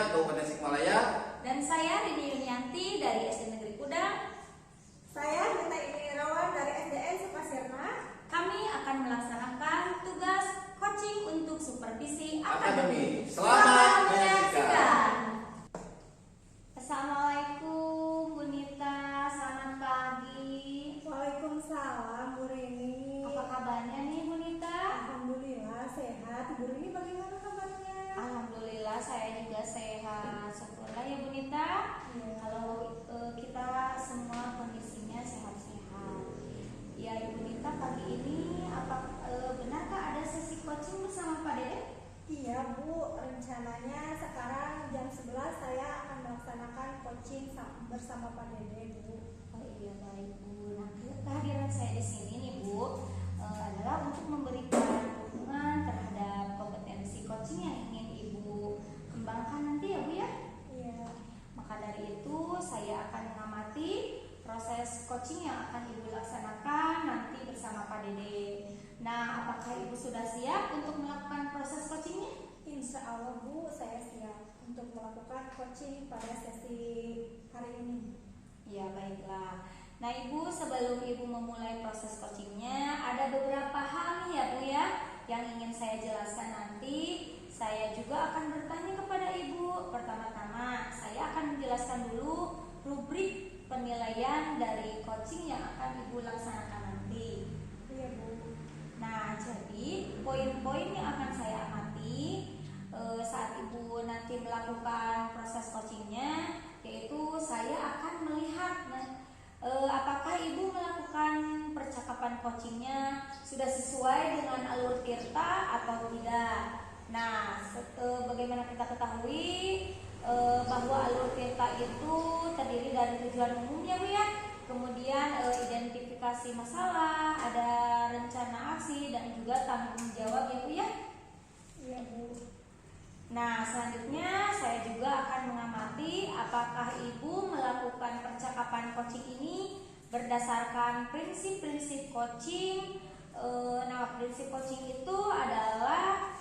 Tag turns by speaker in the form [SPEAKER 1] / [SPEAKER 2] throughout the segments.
[SPEAKER 1] Jaya, Kabupaten Tasikmalaya.
[SPEAKER 2] Dan saya Rini Yunianti dari SD Negeri Kudang.
[SPEAKER 3] Saya Nita Irawan dari SDN Sukasirna.
[SPEAKER 2] Kami akan melaksanakan tugas coaching untuk supervisi akademik.
[SPEAKER 1] Selamat menyaksikan.
[SPEAKER 2] Assalamualaikum Bu Nita, selamat pagi.
[SPEAKER 3] Waalaikumsalam Bu Rini.
[SPEAKER 2] Apa kabarnya nih Bu Nita?
[SPEAKER 3] Alhamdulillah sehat. Bu Rini bagaimana kabarnya?
[SPEAKER 2] Alhamdulillah saya juga sehat. Syukurlah ya Bu Nita.
[SPEAKER 3] Ya.
[SPEAKER 2] Kalau kita semua kondisinya sehat-sehat. Ya Ibu Nita, pagi ini benarkah ada sesi coaching bersama Pak Dede?
[SPEAKER 3] Iya Bu, rencananya sekarang jam 11 saya akan melaksanakan coaching bersama Pak Dede Bu.
[SPEAKER 2] Oh iya, baik Bu. Nah, kehadiran saya di sini nih Bu adalah untuk memberikan dukungan terhadap kompetensi coaching yang ingin Ibu kembangkan nanti ya Bu ya.
[SPEAKER 3] Iya.
[SPEAKER 2] Maka dari itu saya akan mengamati proses coaching yang akan Ibu laksanakan nanti bersama Pak Dede. Nah, apakah Ibu sudah siap untuk melakukan proses coachingnya?
[SPEAKER 3] Insya Allah Bu, saya siap untuk melakukan coaching pada sesi hari ini.
[SPEAKER 2] Ya, baiklah. Nah Ibu, sebelum Ibu memulai proses coachingnya, ada beberapa hal nih ya Bu ya yang ingin saya jelaskan nanti. Saya juga akan bertanya kepada Ibu. Pertama-tama saya akan menjelaskan dulu rubrik penilaian dari coaching yang akan Ibu laksanakan nanti.
[SPEAKER 3] Iya Bu.
[SPEAKER 2] Nah, jadi poin-poin yang akan saya amati saat Ibu nanti melakukan proses coachingnya, yaitu saya akan melihat apakah Ibu melakukan percakapan coachingnya sudah sesuai dengan alur tirta atau tidak. Nah, bagaimana kita ketahui bahwa alur tirta itu terdiri dari tujuan umum ya Bu ya, kemudian identifikasi masalah, ada rencana aksi, dan juga tanggung jawab ya Bu ya.
[SPEAKER 3] Iya Bu.
[SPEAKER 2] Nah, selanjutnya saya juga akan mengamati apakah Ibu melakukan percakapan coaching ini berdasarkan prinsip-prinsip coaching. Nah, prinsip coaching itu adalah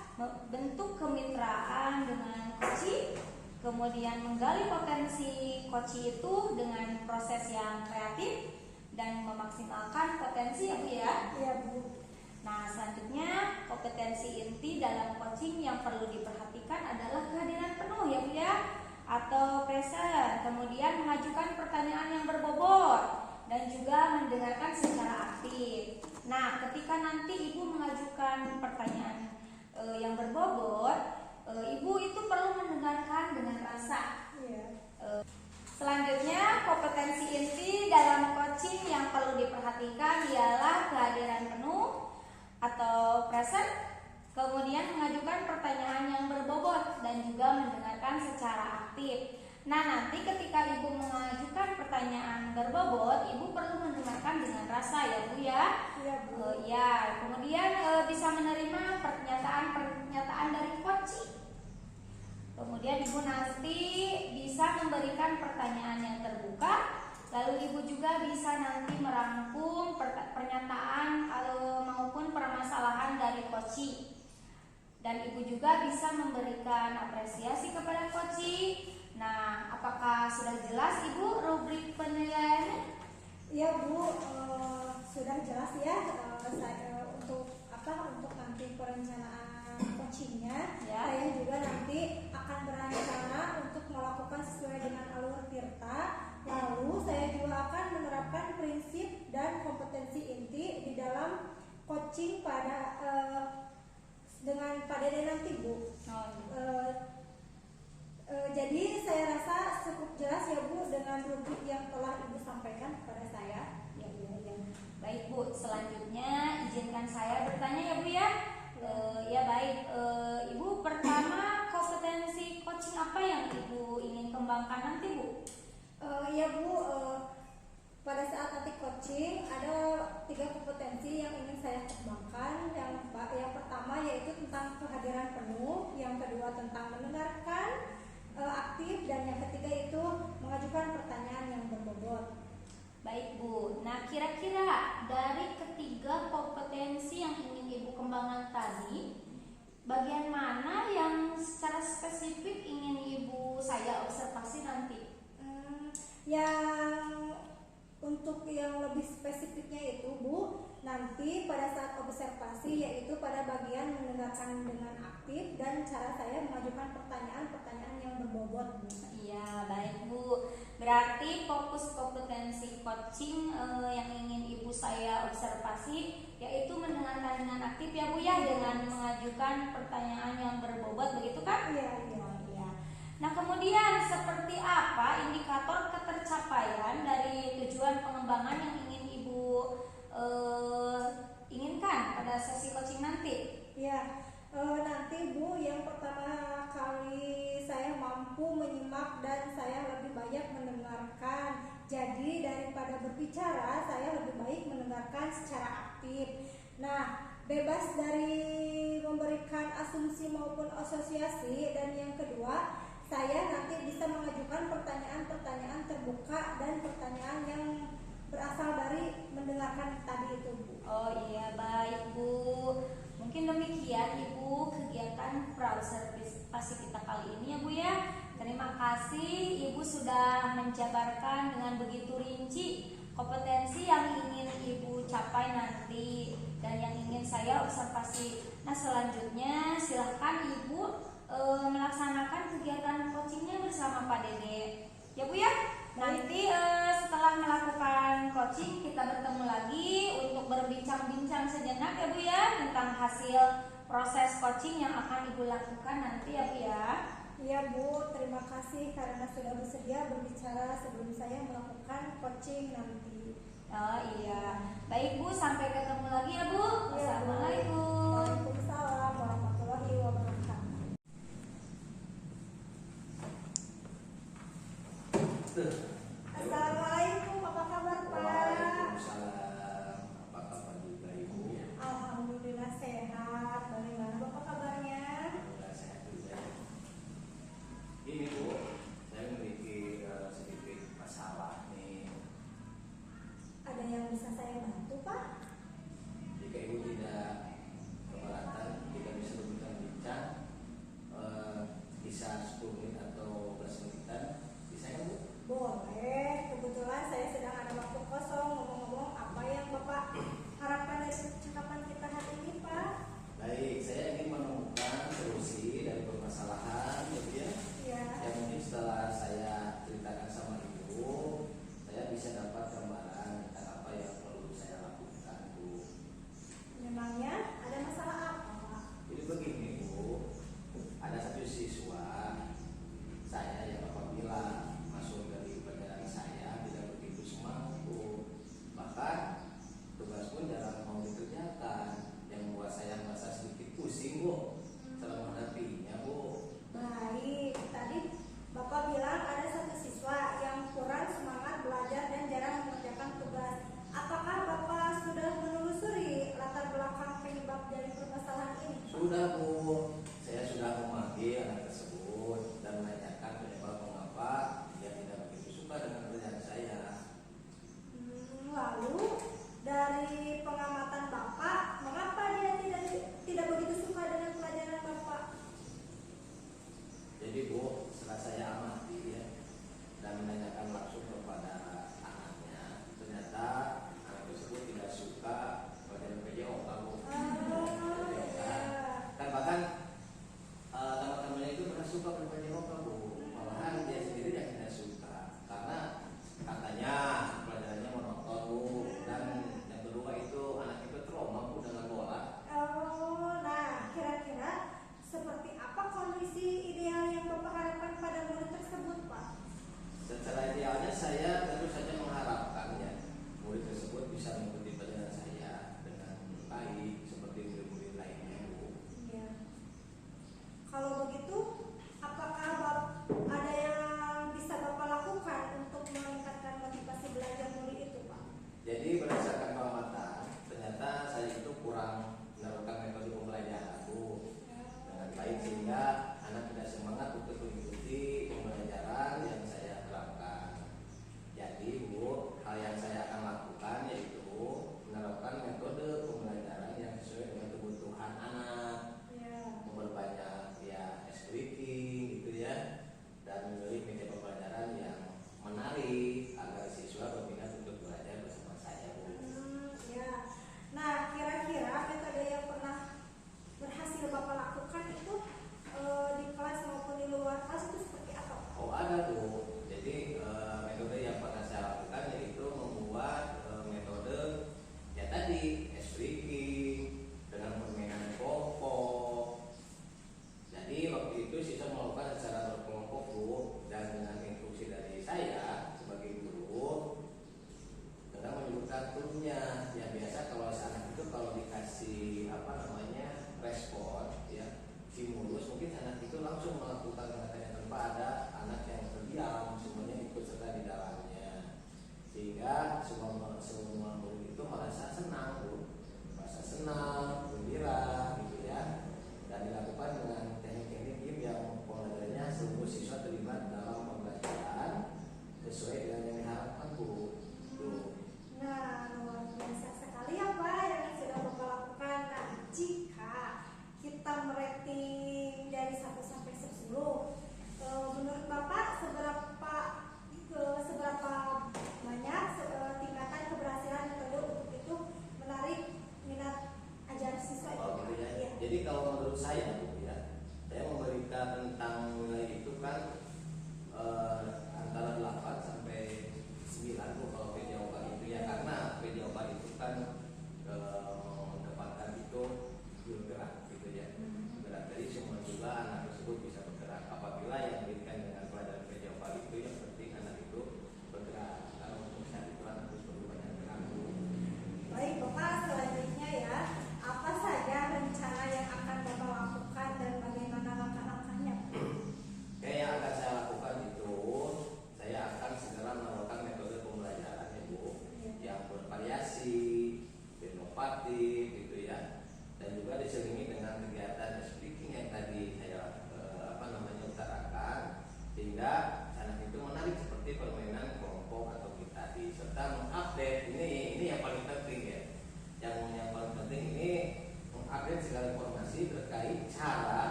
[SPEAKER 2] bentuk kemitraan dengan coaching, kemudian menggali potensi coaching itu dengan proses yang kreatif dan memaksimalkan potensi ya Bu ya.
[SPEAKER 3] Iya Bu.
[SPEAKER 2] Nah, selanjutnya kompetensi inti dalam coaching yang perlu diperhatikan adalah kehadiran penuh ya Bu ya, atau present, kemudian mengajukan pertanyaan yang berbobot dan juga mendengarkan secara aktif. Nah, ketika nanti Ibu mengajukan pertanyaan yang berbobot, Ibu itu perlu mendengarkan dengan rasa.
[SPEAKER 3] Iya.
[SPEAKER 2] Selanjutnya, kompetensi inti dalam coaching yang perlu diperhatikan ialah kehadiran penuh atau present, kemudian mengajukan pertanyaan yang berbobot dan juga mendengarkan secara aktif. Nah, nanti ketika Ibu mengajukan pertanyaan berbobot, Ibu perlu mendengarkan dengan rasa ya Bu ya.
[SPEAKER 3] Iya Bu.
[SPEAKER 2] Ya, kemudian bisa menerima pernyataan dari coaching. Kemudian Ibu nanti bisa memberikan pertanyaan yang terbuka. Lalu Ibu juga bisa nanti merangkum pernyataan maupun permasalahan dari coaching. Dan Ibu juga bisa memberikan apresiasi kepada coaching. Nah, apakah sudah jelas Ibu rubrik penilaiannya?
[SPEAKER 3] Iya Bu, sudah jelas ya. Saya untuk nanti perencanaan coachingnya,
[SPEAKER 2] Ya.
[SPEAKER 3] saya juga nanti akan berencana untuk melakukan sesuai dengan alur tirta. Lalu saya juga akan menerapkan prinsip dan kompetensi inti di dalam coaching dengan Pak Dede nanti Bu. Jadi saya rasa cukup jelas ya Bu dengan rubrik yang telah Ibu sampaikan kepada saya.
[SPEAKER 2] Ya. Baik Bu, selanjutnya izinkan saya bertanya ya Bu ya. Ya baik, Ibu pertama kompetensi coaching apa yang Ibu ingin kembangkan nanti Bu?
[SPEAKER 3] Ya Bu, pada saat nanti coaching ada 3 kompetensi yang ingin saya kembangkan. Yang pertama yaitu tentang kehadiran penuh, yang kedua tentang mendengarkan aktif, dan yang ketiga itu mengajukan pertanyaan yang berbobot.
[SPEAKER 2] Baik Bu, nah kira-kira dari ketiga kompetensi yang ingin Ibu kembangkan tadi, bagian mana yang secara spesifik ingin Ibu
[SPEAKER 3] nanti pada saat observasi yaitu pada bagian mendengarkan dengan aktif dan cara saya mengajukan pertanyaan-pertanyaan yang berbobot, Bu.
[SPEAKER 2] Iya, baik Bu. Berarti fokus kompetensi coaching yang ingin Ibu saya observasi yaitu mendengarkan dengan aktif ya Bu ya, dengan mengajukan pertanyaan yang berbobot, begitu kan?
[SPEAKER 3] Iya, iya.
[SPEAKER 2] Oh, iya. Nah, kemudian seperti apa indikator ketercapaian dari tujuan pengembangan yang ingin Ibu inginkan pada sesi coaching nanti?
[SPEAKER 3] Ya, nanti Bu, yang pertama kali saya mampu menyimak dan saya lebih banyak mendengarkan. Jadi daripada berbicara, saya lebih baik mendengarkan secara aktif. Nah, bebas dari memberikan asumsi maupun asosiasi. Dan yang kedua, saya nanti bisa mengajukan pertanyaan-pertanyaan terbuka dan pertanyaan yang berasal dari mendengarkan tadi itu, Bu.
[SPEAKER 2] Oh iya, baik Bu. Mungkin demikian Ibu kegiatan praobservasi kita kali ini ya Bu ya. Terima kasih Ibu sudah menjabarkan dengan begitu rinci kompetensi yang ingin Ibu capai nanti dan yang ingin saya observasi. Nah, selanjutnya silahkan Ibu melaksanakan kegiatan coachingnya bersama Pak Dede ya Bu ya. Nanti setelah melakukan coaching kita bertemu lagi untuk berbincang-bincang sejenak ya Bu ya tentang hasil proses coaching yang akan Ibu lakukan nanti ya Bu ya.
[SPEAKER 3] Iya Bu, terima kasih karena sudah bersedia berbicara sebelum saya melakukan coaching nanti.
[SPEAKER 2] Oh iya, baik Bu, sampai ketemu lagi ya Bu. Assalamualaikum.
[SPEAKER 3] Waalaikumsalam warahmatullahi wabarakatuh. Assalamualaikum, apa kabar Pak?
[SPEAKER 1] Waalaikumsalam. Apa kabar juga Ibu?
[SPEAKER 3] Alhamdulillah sehat. Bagaimana Bapak kabarnya?
[SPEAKER 1] Alhamdulillah sehat juga. Ini Bu, saya memiliki sedikit masalah nih.
[SPEAKER 3] Ada yang bisa saya bantu Pak?
[SPEAKER 1] Jika Ibu tidak keberatan, kita bisa berbincang-bincang bisa 10 menit atau 15 menitan. Bisa kan Bu?
[SPEAKER 3] Boleh, kebetulan saya sedang ada waktu kosong. Ngomong-ngomong, apa yang Bapak harapkan dari percakapan kita hari ini Pak?
[SPEAKER 1] Baik, saya ingin menemukan solusi dari permasalahan gitu ya.
[SPEAKER 3] Ya.
[SPEAKER 1] Yang mungkin setelah saya ceritakan sama Ibu, saya bisa dapat gambaran tentang apa yang perlu saya lakukan Bu.
[SPEAKER 3] Memangnya ada masalah apa Pak?
[SPEAKER 1] Jadi begini Bu, ada satu siswa saya yang apabila masuk dari pelajaran saya tidak begitu semangat Bu. Bahkan tugas pun jarang mau dikerjakan, yang membuat saya merasa sedikit pusing Bu setelah menghadapinya Bu.
[SPEAKER 3] Baik, tadi Bapak bilang ada satu siswa yang kurang semangat belajar dan jarang mengerjakan tugas. Apakah Bapak sudah menelusuri latar belakang penyebab dari permasalahan ini?
[SPEAKER 1] Sudah Bu, saya sudah memanggil anak tersebut dan menanyakan penyebab mengapa dia tidak begitu suka dengan kerjaan saya.
[SPEAKER 3] Lalu dari pengamatan Bapak, mengapa dia tidak begitu suka dengan pelajaran Bapak?
[SPEAKER 1] Jadi Bu, setelah saya amati ya, dan menanyakan langsung kepada anaknya, ternyata anak tersebut tidak suka pelajaran PJOK Bu. Dan bahkan teman-temannya itu pernah suka PJOK Bu, malahan dia sendiri yang tidak suka karena katanya pelajarannya monoton Bu, dan yang kedua itu anak itu trauma Bu dengan bola.
[SPEAKER 3] Nah, kira-kira seperti apa kondisi ideal yang Bapak harapkan pada murid tersebut, Pak?
[SPEAKER 1] Secara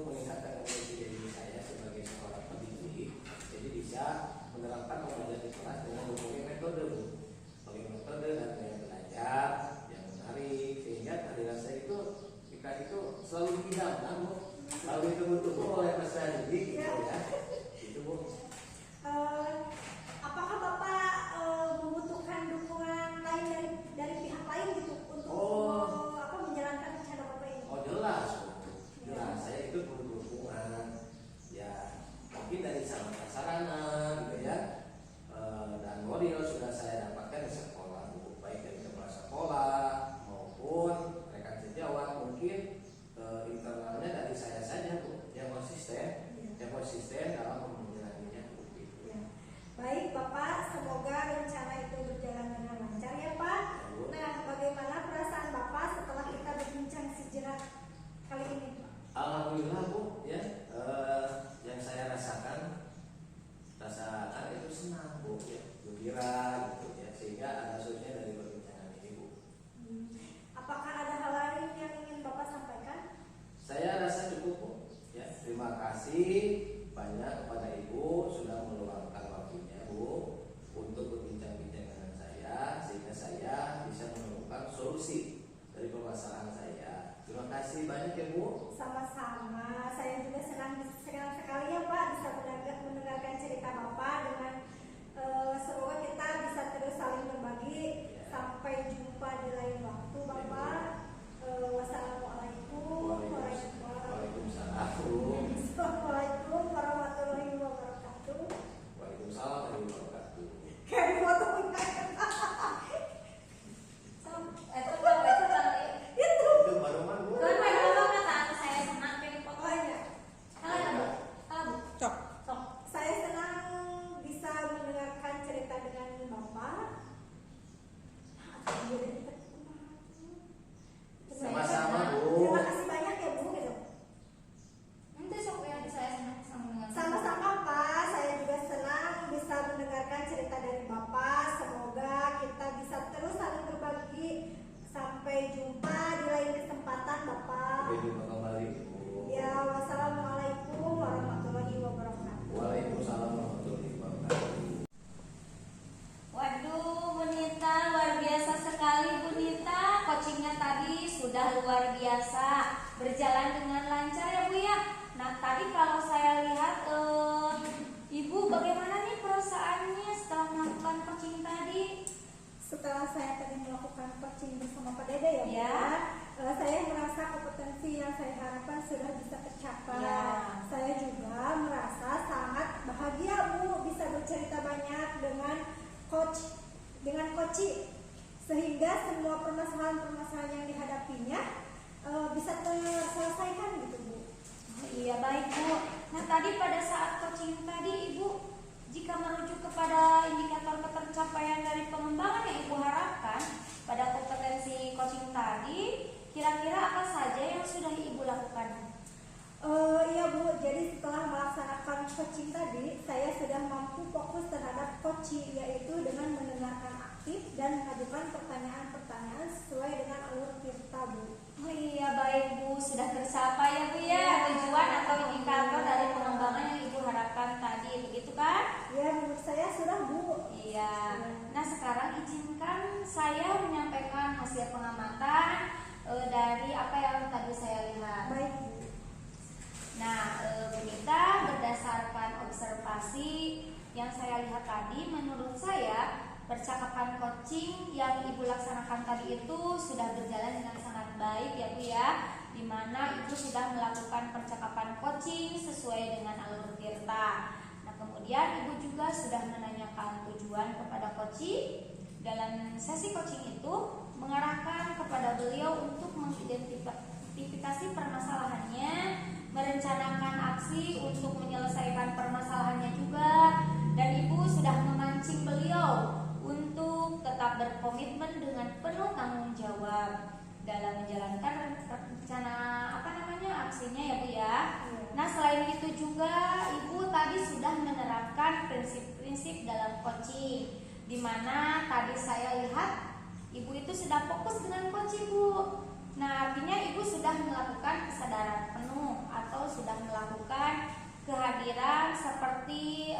[SPEAKER 1] untuk meningkatkan kompetensi saya sebagai seorang pendidik, jadi bisa menerapkan pembelajaran di kelas dengan berbagai metode, Bu. Berbagai metode dan gaya belajar yang menarik, sehingga kehadiran saya itu selalu didamkan, Bu. Selalu ditunggu-tunggu oleh peserta didik, gitu ya. Itu, Bu.
[SPEAKER 3] Apakah Bapak membutuhkan dukungan lain dari pihak lain gitu untuk menjalankan rencana Bapak ini?
[SPEAKER 1] Oh jelas, jelas. Saya itu perlu dukungan, ya mungkin dari sarana gitu ya, dan model sudah saya dapatkan di sekolah, Bu. Baik dari kepala sekolah maupun rekan sejawat, mungkin internalnya dari saya saja, Bu, yang konsisten dalam menjalaninya, Bu.
[SPEAKER 3] Baik Bapak, semoga rencana itu berjalan dengan lancar ya Pak. Nah, bagaimana perasaan Bapak setelah kita berbincang sejenak kali ini Pak?
[SPEAKER 1] Alhamdulillah, Bu, ya, yang saya rasakan itu senang, Bu, ya, gembira gitu ya, sehingga ada hasilnya dari perbincangan ini, Bu.
[SPEAKER 3] Apakah ada hal lain yang ingin Bapak sampaikan?
[SPEAKER 1] Saya rasa cukup, Bu, ya. Terima kasih banyak kepada Ibu sudah meluangkan waktunya, Bu, untuk berbincang-bincang dengan saya, sehingga saya bisa menemukan solusi dari permasalahan saya. Terima kasih banyak ya, Bu.
[SPEAKER 3] Sama-sama, saya juga senang sekali ya Pak bisa mendengarkan cerita Bapak dengan semoga kita bisa terus saling berbagi. Sampai jumpa di lain waktu Bapak. Wassalamualaikum
[SPEAKER 1] Waalaikumsalam.
[SPEAKER 3] Assalamualaikum warahmatullahi wabarakatuh.
[SPEAKER 1] Waalaikumsalam warahmatullahi wabarakatuh.
[SPEAKER 3] Kayak foto
[SPEAKER 1] Itu baru man, Bu.
[SPEAKER 2] Saya senang pengen fotonya.
[SPEAKER 3] Saya senang bisa mendengarkan cerita dengan Bapak.
[SPEAKER 1] Sama-sama, Bu.
[SPEAKER 3] Terima kasih banyak ya Bu gitu.
[SPEAKER 2] Nanti sok ya saya senang dengan
[SPEAKER 3] Sama-sama Pak, saya juga senang bisa mendengarkan cerita dari Bapak. Semoga kita bisa terus saling berbagi. Sampai jumpa di lain kesempatan Bapak.
[SPEAKER 1] Sampai jumpa kembali, Bu.
[SPEAKER 3] Ya, wassalamualaikum warahmatullahi wabarakatuh.
[SPEAKER 1] Waalaikumsalam warahmatullahi wabarakatuh.
[SPEAKER 2] Waduh, Bu Nita, luar biasa sekali Bu Nita. Coachingnya tadi sudah luar biasa, berjalan dengan lancar ya Bu ya. Nah tadi kalau saya lihat Ibu bagaimana nih perasaannya setelah melakukan coaching tadi?
[SPEAKER 3] Setelah saya tadi melakukan coaching bersama Pak Dede ya, Bu,
[SPEAKER 2] Ya.
[SPEAKER 3] Saya merasa kompetensi yang saya harapkan sudah bisa tercapai.
[SPEAKER 2] Ya.
[SPEAKER 3] Saya juga merasa sangat bahagia Bu bisa bercerita banyak dengan coach, sehingga semua permasalahan-permasalahan yang dihadapinya bisa terselesaikan gitu Bu.
[SPEAKER 2] Oh, iya baik Bu. Nah tadi pada saat coaching tadi Ibu jika merujuk kepada indikator ketercapaian dari pengembangan yang Ibu harapkan pada kompetensi coaching tadi, kira-kira apa saja yang sudah Ibu lakukan?
[SPEAKER 3] Iya Bu, jadi setelah melaksanakan coaching tadi, saya sudah mampu fokus terhadap coaching, yaitu dengan mendengarkan aktif dan mengajukan pertanyaan-pertanyaan sesuai dengan alur cerita Bu.
[SPEAKER 2] Oh iya baik Bu, sudah tercapai ya Bu ya tujuan atau indikator dari pengembangan yang Ibu harapkan tadi, begitu kan?
[SPEAKER 3] Ya, menurut saya sudah Bu.
[SPEAKER 2] Iya. Nah sekarang izinkan saya menyampaikan hasil pengamatan dari apa yang tadi saya lihat.
[SPEAKER 3] Baik Bu.
[SPEAKER 2] Nah, Bu Nita, berdasarkan observasi yang saya lihat tadi, menurut saya percakapan coaching yang Ibu laksanakan tadi itu sudah berjalan dengan sangat baik ya Bu ya, di mana Ibu sudah melakukan percakapan coaching sesuai dengan alur tirta. Nah kemudian Ibu juga sudah menanyakan tujuan kepada coaching. Dalam sesi coaching itu mengarahkan kepada beliau untuk mengidentifikasi permasalahannya, merencanakan aksi untuk menyelesaikan permasalahannya juga, dan Ibu sudah memancing beliau untuk tetap berkomitmen dengan penuh tanggung jawab dalam menjalankan rencana aksinya ya Bu ya. Nah selain itu juga Ibu tadi sudah menerapkan prinsip-prinsip dalam coaching, di mana tadi saya lihat Ibu itu sudah fokus dengan coaching Bu. Nah artinya Ibu sudah melakukan kesadaran penuh atau sudah melakukan kehadiran seperti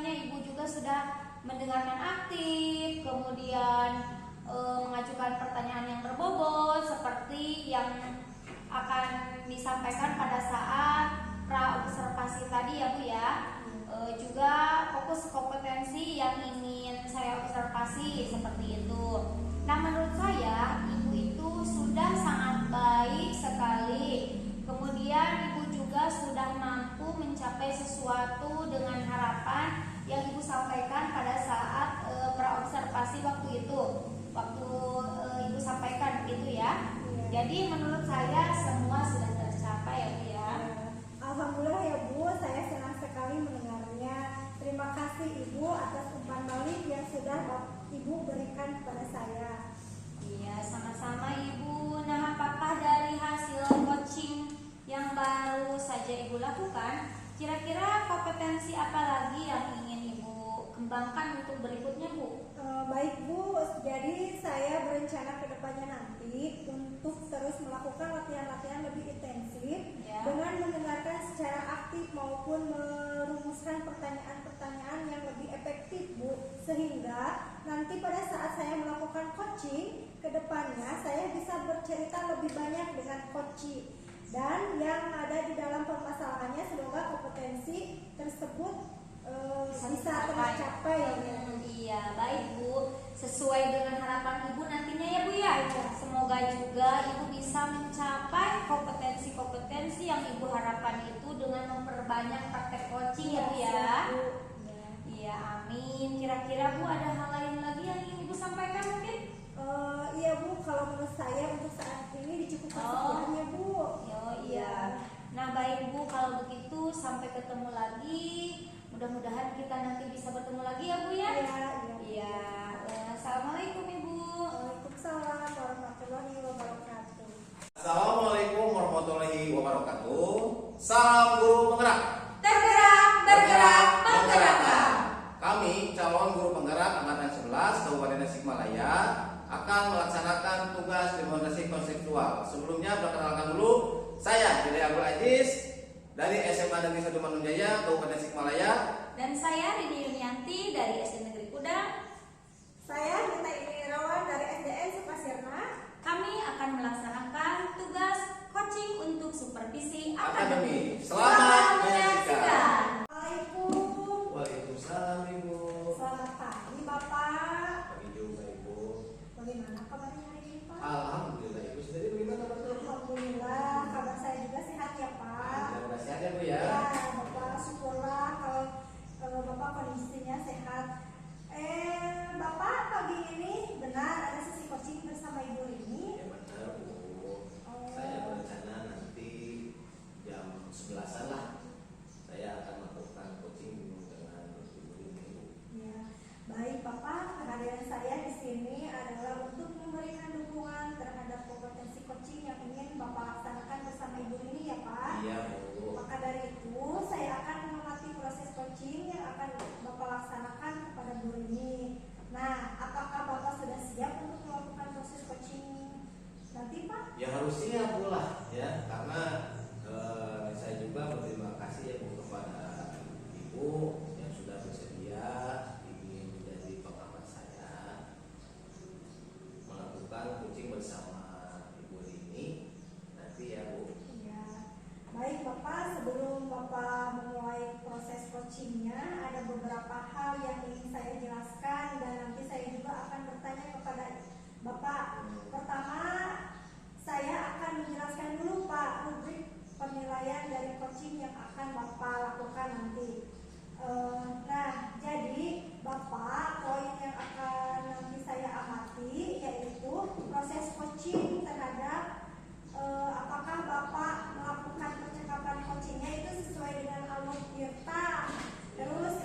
[SPEAKER 2] Ibu juga sudah mendengarkan aktif, kemudian mengajukan pertanyaan yang berbobot seperti yang akan disampaikan pada saat pra-observasi tadi ya Bu ya. Juga fokus kompetensi yang ingin saya observasi seperti itu. Nah, menurut saya Ibu itu sudah sangat baik sekali. Kemudian Ibu juga sudah mampu mencapai sesuatu dengan harapan yang Ibu sampaikan pada saat praobservasi waktu itu. Waktu Ibu sampaikan begitu ya. Jadi menurut saya semua sudah tercapai ya Bu ya.
[SPEAKER 3] Alhamdulillah ya Bu, saya senang sekali mendengarnya. Terima kasih Ibu atas umpan balik yang sudah Ibu berikan kepada saya.
[SPEAKER 2] Iya, sama-sama Ibu. Nah, apakah dari hasil coaching yang baru saja Ibu lakukan, kira-kira kompetensi apa lagi yang ingin Ibu kembangkan untuk berikutnya Bu?
[SPEAKER 3] Baik Bu, jadi saya berencana ke depannya nanti untuk terus melakukan latihan-latihan lebih intensif dengan mendengarkan secara aktif maupun merumuskan pertanyaan-pertanyaan yang lebih efektif Bu, sehingga nanti pada saat saya melakukan coaching ke depannya saya bisa bercerita lebih banyak dengan coaching, dan yang ada di dalam permasalahannya semoga kompetensi tersebut bisa tercapai.
[SPEAKER 2] Iya, baik Bu. Sesuai dengan harapan Ibu nantinya ya Bu ya. Semoga juga Ibu bisa mencapai kompetensi-kompetensi yang Ibu harapkan itu dengan memperbanyak praktek coaching ya Bu ya. Iya, amin. Kira-kira Bu ada hal lain lagi yang ingin Ibu sampaikan mungkin?
[SPEAKER 3] Iya Bu, kalau menurut saya untuk saat ini dicukupkan sekiannya Bu.
[SPEAKER 2] Iya. Nah baik Bu, kalau begitu sampai ketemu lagi. Mudah-mudahan kita nanti bisa bertemu lagi ya Bu ya. Iya. Assalamualaikum Ibu.
[SPEAKER 3] Waalaikumsalam warahmatullahi wabarakatuh.
[SPEAKER 1] Assalamualaikum warahmatullahi wabarakatuh. Salam guru penggerak.
[SPEAKER 2] Tergerak, bergerak, menggerakkan.
[SPEAKER 1] Kami calon guru penggerak angkatan 11 Kabupaten Tasikmalaya akan melaksanakan tugas demonstrasi konseptual. Sebelumnya perkenalkan dulu, saya Dede Abdul Aziz dari SMA Negeri 1 Manunjaya, Kabupaten Tasikmalaya.
[SPEAKER 2] Dan saya Rini Yunianti dari SD Negeri Kudang.
[SPEAKER 3] Saya Nita Irawan dari SDN Sukasirna.
[SPEAKER 2] Kami akan melaksanakan tugas coaching untuk supervisi akademik.
[SPEAKER 1] Selamat menyaksikan.
[SPEAKER 3] Assalamualaikum.
[SPEAKER 1] Waalaikumsalam Ibu.
[SPEAKER 3] Selamat pagi Bapak.
[SPEAKER 1] Pagi juga Ibu.
[SPEAKER 3] Bagaimana kabarnya hari ini Pak?
[SPEAKER 1] Alhamdulillah Ibu. Sendiri bagaimana kabarnya?
[SPEAKER 3] Alhamdulillah, kabar saya juga sehat ya Pak.
[SPEAKER 1] Alhamdulillah sehat ya Bu ya.
[SPEAKER 3] Ya Bapak, syukurlah kalau Bapak kondisinya sehat. Bapak pagi ini benar ada sesi coaching bersama Ibu Rini?
[SPEAKER 1] Ya benar Bu. Saya berencana nanti jam 11-an lah saya akan melakukan coaching dengan Ibu Rini.
[SPEAKER 3] Ya, baik Bapak, kehadiran saya di sini adalah untuk memberikan dukungan terhadap kompetensi coaching yang ingin Bapak laksanakan bersama Ibu Rini ya Pak.
[SPEAKER 1] Iya Bu.
[SPEAKER 3] Maka dari itu saya akan mengamati proses coaching yang akan Bapak laksanakan kepada Bu Rini. Nah, apakah Bapak sudah siap untuk melakukan proses coaching nanti Pak?
[SPEAKER 1] Ya harus siap Bu lah ya, karena saya juga berterima kasih ya Bu kepada Ibu yang sudah bersedia ingin menjadi pengamat saya melakukan coaching bersama Ibu Rini nanti ya Bu.
[SPEAKER 3] Ya, baik Bapak, sebelum Bapak memulai proses coachingnya ada beberapa hal yang ingin saya jelaskan dan nanti saya juga akan bertanya kepada Bapak. Pertama, saya akan menjelaskan dulu Pak rubrik penilaian dari coaching yang akan Bapak lakukan nanti. Nah, jadi Bapak, poin yang akan nanti saya amati yaitu proses coaching terhadap apakah Bapak melakukan percakapan coachingnya itu sesuai dengan alur Tirta. Terus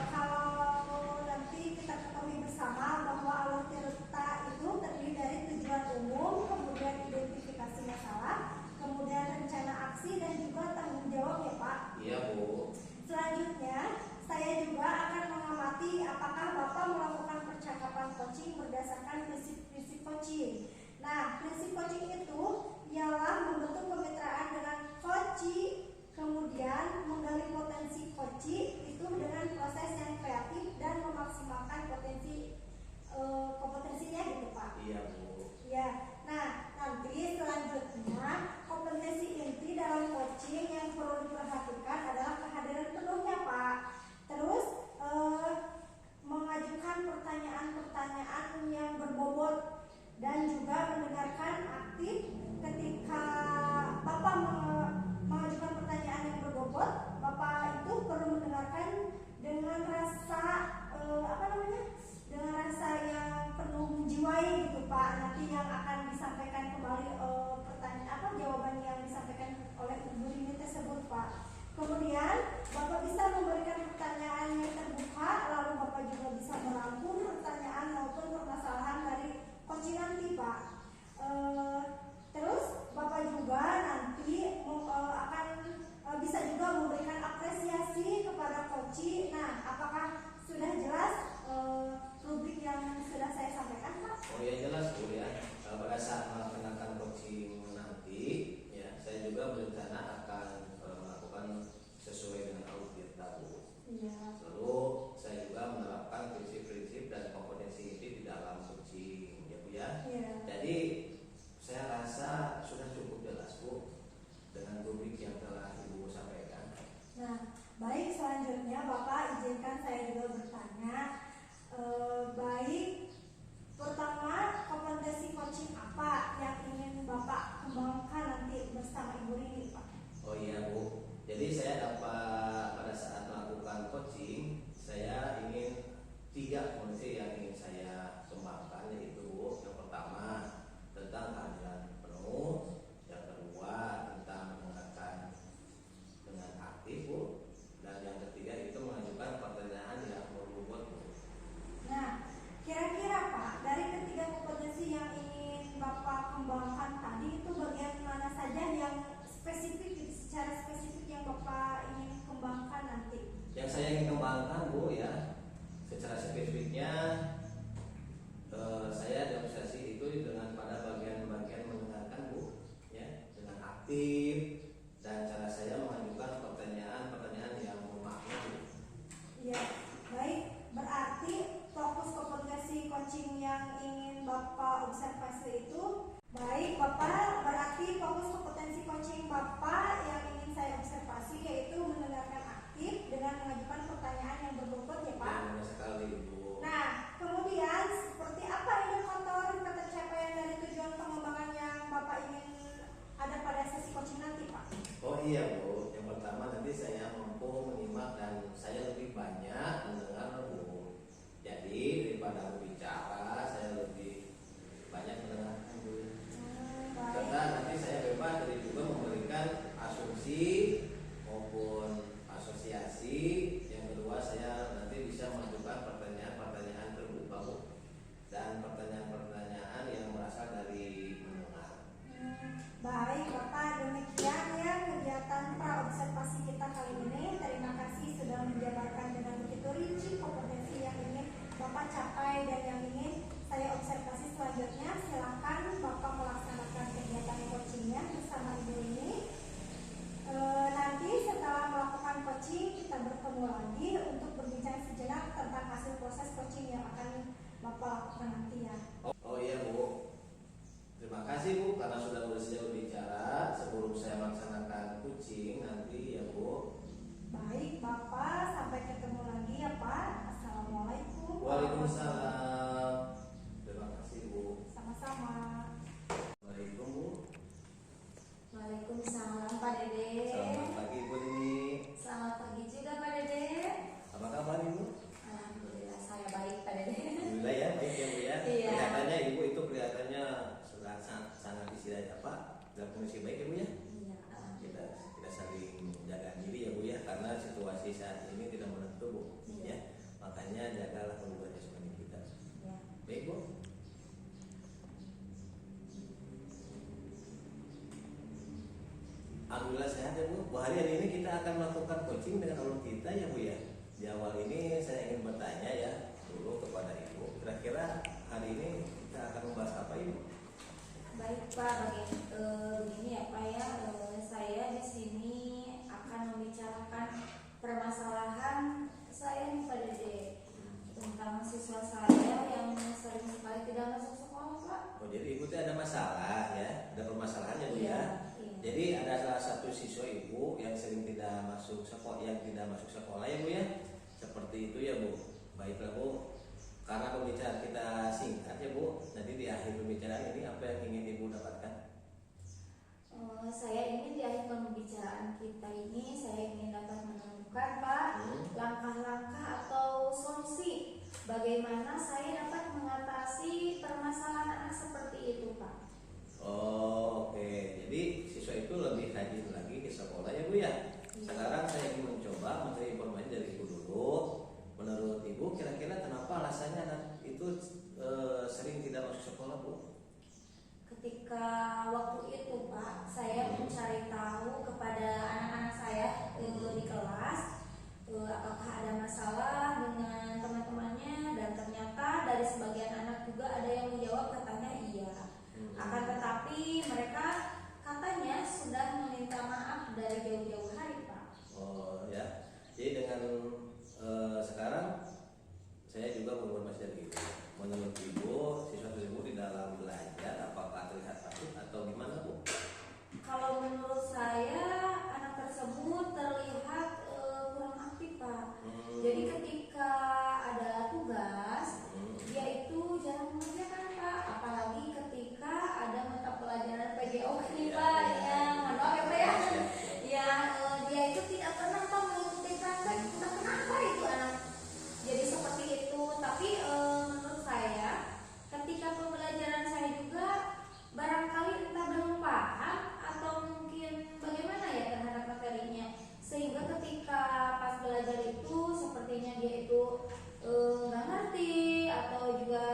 [SPEAKER 3] kalau nanti kita ketahui bersama bahwa alur Tirta itu terdiri dari tujuan umum, kemudian identifikasi masalah, kemudian rencana aksi dan juga tanggung jawab ya Pak.
[SPEAKER 1] Iya Bu.
[SPEAKER 3] Selanjutnya saya juga akan mengamati apakah Bapak melakukan percakapan coaching berdasarkan prinsip-prinsip coaching. Nah, prinsip coaching itu ialah membentuk kemitraan dengan
[SPEAKER 1] Jadi saya dapat pada saat melakukan coaching, saya ingin 3 kondisi yang ingin saya kembangkan, yaitu yang pertama tentang kehadiran penuh, yang kedua tentang mendengarkan dengan aktif Bu, dan yang ketiga itu mengajukan pertanyaan yang berbobot Bu.
[SPEAKER 3] Nah, kira-kira Pak, dari ketiga kompetensi yang ingin Bapak kembangkan tadi itu bagian mana saja yang spesifik, gitu, secara spesifik yang Bapak ingin kembangkan nanti?
[SPEAKER 1] Yang saya ingin kembangkan Bu ya, secara spesifiknya saya demonstrasi itu dengan pada bagian-bagian mendengarkan Bu ya, dengan aktif, dan cara saya mengajukan pertanyaan-pertanyaan yang bermakna Bu.
[SPEAKER 3] Ya, baik. Berarti fokus kompetensi coaching yang ingin Bapak observasi itu, baik Bapak, berarti fokus kompetensi coaching Bapak yang ingin saya observasi yaitu mendengarkan aktif dengan mengajukan pertanyaan yang berbobot ya Pak.
[SPEAKER 1] Benar sekali Bu.
[SPEAKER 3] Nah, kemudian seperti apa indikator pencapaian dari tujuan pengembangan yang Bapak ingin ada pada sesi coaching nanti Pak?
[SPEAKER 1] Oh iya Bu, yang pertama nanti saya mampu menyimak dan saya lebih banyak mendengar Bu. Jadi daripada berbicara, saya lebih banyak mendengarkan Bu. Karena
[SPEAKER 3] Baik.
[SPEAKER 1] nanti saya bebas dari juga memberikan asumsi maupun asosiasi. Yang kedua saya nanti bisa mengajukan pertanyaan-pertanyaan terbuka Bu, dan pertanyaan-pertanyaan yang berasal dari mendengar.
[SPEAKER 3] Baik Bapak, demikian ya kegiatan pra-observasi kita kali ini. Terima kasih sudah menjabarkan dengan begitu rinci kompetensi yang ingin Bapak capai dan yang ingin saya observasi selanjutnya. Silakan Bapak melaksanakan kegiatan coachingnya bersama Ibu ini. Nanti setelah melakukan coaching kita bertemu lagi untuk berbincang sejenak tentang hasil proses coaching yang akan Bapak lakukan nanti ya.
[SPEAKER 1] Oh iya Bu, terima kasih Bu karena sudah bersedia berbicara sebelum saya melaksanakan coaching nanti ya Bu.
[SPEAKER 3] Baik Bapak, sampai ketemu lagi ya Pak. Assalamualaikum.
[SPEAKER 1] Waalaikumsalam. Terima kasih Bu.
[SPEAKER 3] Sama-sama.
[SPEAKER 1] Assalamualaikum Bu.
[SPEAKER 2] Waalaikumsalam Pak Dede.
[SPEAKER 1] Selamat pagi Bu Nini.
[SPEAKER 2] Selamat pagi juga Pak Dede.
[SPEAKER 1] Apa kabar Ibu?
[SPEAKER 2] Alhamdulillah saya baik Pak Dede.
[SPEAKER 1] Alhamdulillah ya, baik ya Bu ya.
[SPEAKER 2] Iya.
[SPEAKER 1] Kelihatannya Ibu itu kelihatannya sangat istilahnya apa? Dalam kondisi baik ya Bu ya.
[SPEAKER 2] Iya.
[SPEAKER 1] Kita saling jaga diri ya Bu ya, karena situasi saat ini tidak menentu Bu
[SPEAKER 2] Iya.
[SPEAKER 1] ya. Makanya jagalah kebutuhan jasmani kita.
[SPEAKER 2] Iya.
[SPEAKER 1] Baik Bu. Alhamdulillah sehat ya Bu. Bu, hari ini kita akan melakukan coaching dengan alumni kita ya Bu ya. Di awal ini saya ingin bertanya ya dulu kepada Ibu. Kira-kira hari ini kita akan membahas apa Ibu?
[SPEAKER 2] Baik Pak, begini ya Pak ya, saya di sini akan membicarakan permasalahan saya nih Pak Dede tentang siswa saya yang sering sekali tidak masuk sekolah Pak.
[SPEAKER 1] Oh jadi Ibu tuh ada masalah ya, ada permasalahan ya Bu
[SPEAKER 2] Iya,
[SPEAKER 1] ya.
[SPEAKER 2] iya.
[SPEAKER 1] Jadi ada salah satu siswa Ibu yang sering tidak masuk sekolah, ya Bu ya. Seperti itu ya Bu. Baiklah Bu. Karena pembicaraan kita singkat ya Bu. Nanti di akhir pembicaraan ini apa yang ingin Ibu dapatkan?
[SPEAKER 2] Saya ingin di akhir pembicaraan kita ini saya ingin dapat menemukan Pak langkah-langkah atau solusi bagaimana saya dapat mengatasi permasalahan anak seperti itu Pak.
[SPEAKER 1] Oh, oke. Jadi siswa itu lebih rajin lagi ke sekolah ya Bu ya. Sekarang saya ingin mencoba mencari informasi dari Ibu dulu. Menurut Ibu kira-kira kenapa alasannya anak itu sering tidak masuk sekolah Bu?
[SPEAKER 2] Ketika waktu itu Pak, saya mencari tahu kepada anak-anak saya di kelas apakah ada masalah dengan teman-temannya, dan ternyata dari sebagian anak juga ada yang menjawab katanya iya. Akan tetapi mereka katanya sudah meminta maaf dari jauh-jauh hari takutnya dia itu nggak ngerti atau juga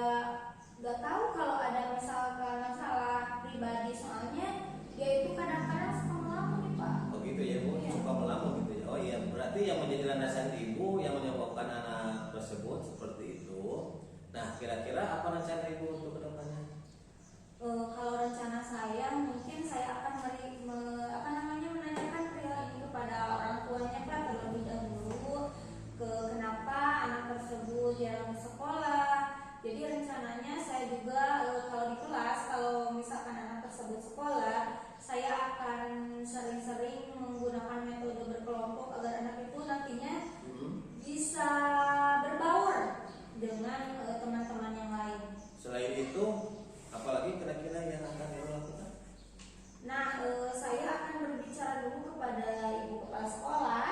[SPEAKER 2] nggak tahu kalau ada misalkan masalah pribadi, soalnya dia itu kadang-kadang suka melamun nih Pak.
[SPEAKER 1] Oh gitu ya Bu,
[SPEAKER 2] Iya.
[SPEAKER 1] suka melamun gitu ya. Oh iya, berarti yang menjadi landasan ibu yang menyebabkan anak tersebut seperti itu. Nah, kira-kira apa rencana ibu untuk kedepannya?
[SPEAKER 2] Kalau rencana saya mungkin saya akan menanyakan perihal ini kepada orang tuanya Pak terlebih dahulu, kenapa anak tersebut jarang sekolah. Jadi rencananya saya juga kalau di kelas, kalau misalkan anak tersebut sekolah, saya akan sering-sering menggunakan metode berkelompok agar anak itu nantinya bisa berbaur dengan teman-teman yang lain.
[SPEAKER 1] Selain itu, apalagi kira-kira yang akan ibu lakukan?
[SPEAKER 2] Nah, saya akan berbicara dulu kepada ibu kepala sekolah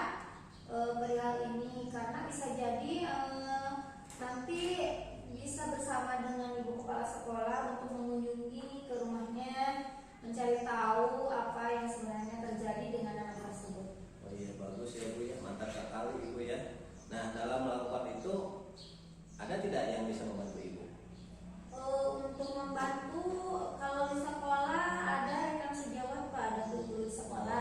[SPEAKER 2] perihal ini, karena bisa jadi nanti bisa bersama dengan ibu kepala sekolah untuk mengunjungi ke rumahnya, mencari tahu apa yang sebenarnya terjadi dengan anak tersebut.
[SPEAKER 1] Oh iya, bagus ya Bu ya, mantap sekali Ibu ya. Nah, dalam melakukan itu ada tidak yang bisa membantu Ibu?
[SPEAKER 2] Untuk membantu, kalau di sekolah ada rekan sejawat Pak, ada guru di sekolah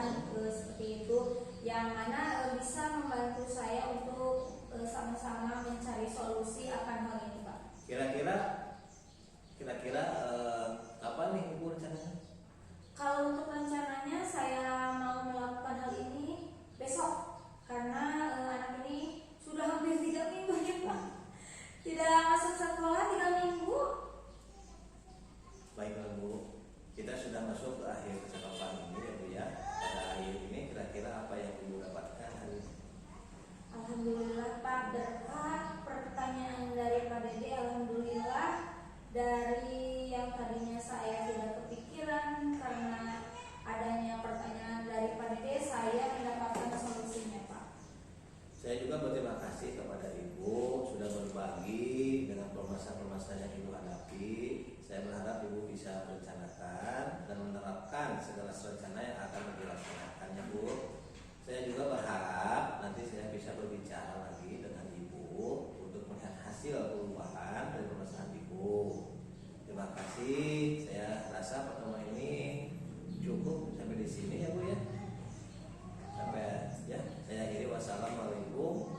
[SPEAKER 2] seperti itu, yang mana bisa membantu saya untuk sama-sama mencari solusi akan hal ini Pak.
[SPEAKER 1] Kira-kira apa nih Ibu rencananya?
[SPEAKER 2] Kalau untuk rencananya saya mau melakukan hal ini besok, karena anak ini sudah hampir 3 minggu ya Pak, tidak masuk sekolah 3 minggu.
[SPEAKER 1] Baiklah Bu, kita sudah masuk ke akhir percakapan ini ya Bu ya. Pada akhir ini kira-kira apa yang Ibu dapatkan hari ini?
[SPEAKER 2] Alhamdulillah Pak, berkat pertanyaan dari Pak Dede, alhamdulillah dari yang tadinya saya tidak kepikiran karena adanya pertanyaan dari Pak Dede, saya mendapatkan solusinya Pak.
[SPEAKER 1] Saya juga berterima kasih kepada Ibu sudah berbagi dengan permasalahan-permasalahan yang Ibu hadapi. Saya berharap Ibu bisa merencanakan dan menerapkan segala rencana yang akan dilaksanakannya Bu. Saya juga berharap nanti saya bisa berbicara lagi dengan Ibu untuk melihat hasil perubahan dari permasalahan Ibu. Terima kasih. Saya rasa pertemuan ini cukup sampai di sini ya Bu ya. Sampai ya. Saya akhiri, wassalamualaikum.